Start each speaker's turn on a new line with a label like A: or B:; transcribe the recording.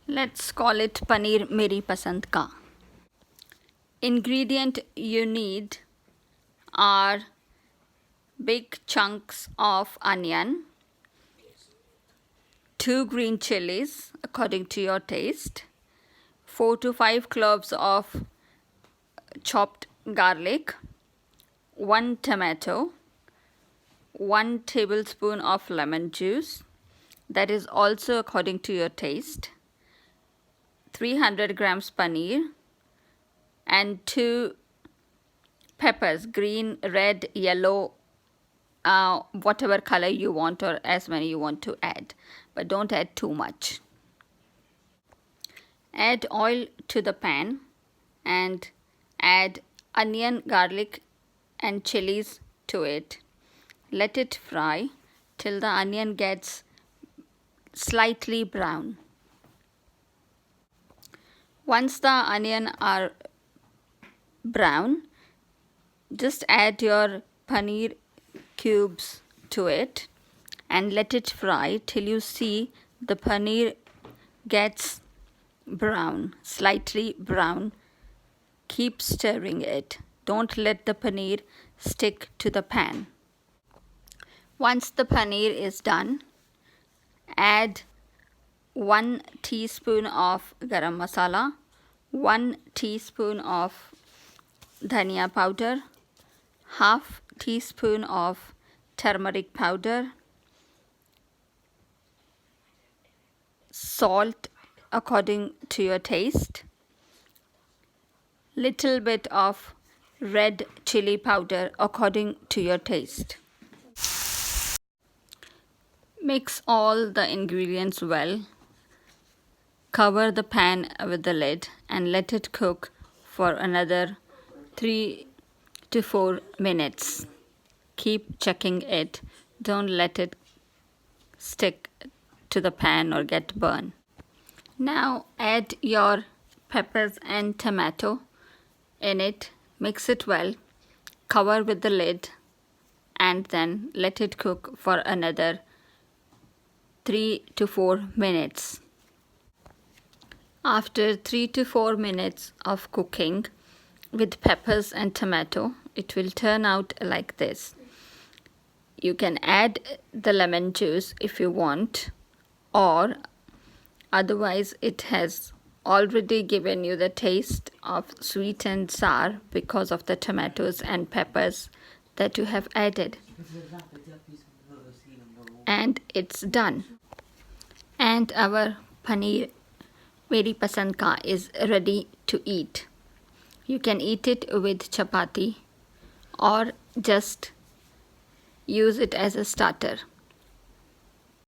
A: Let's call it Paneer Meri Pasand Ka. Ingredient you need are big chunks of onion, 2 green chilies according to your taste, 4 to 5 cloves of chopped garlic, 1 tomato, 1 tablespoon of lemon juice, that is also according to your taste, 300 grams paneer, and 2 peppers, green, red, yellow, whatever color you want or as many you want to add, but don't add too much. Add oil to the pan and add onion, garlic and chilies to it. Let it fry till the onion gets slightly brown. Once the onion are brown, just add your paneer cubes to it and let it fry till you see the paneer gets brown, slightly brown. Keep stirring it. Don't let the paneer stick to the pan. Once the paneer is done, add 1 teaspoon of garam masala, 1 teaspoon of dhania powder, half teaspoon of turmeric powder, salt according to your taste, little bit of red chili powder according to your taste. Mix all the ingredients well. Cover the pan with the lid and let it cook for another 3 to 4 minutes. Keep checking it. Don't let it stick to the pan or get burned. Now add your peppers and tomato in it. Mix it well. Cover with the lid and then let it cook for another 3 to 4 minutes. After 3 to 4 minutes of cooking with peppers and tomato, it will turn out like this. You can add the lemon juice if you want, or otherwise it has already given you the taste of sweet and sour because of the tomatoes and peppers that you have added. And it's done. And our paneer Meri Pasand Ka is ready to eat. You can eat it with chapati or just use it as a starter.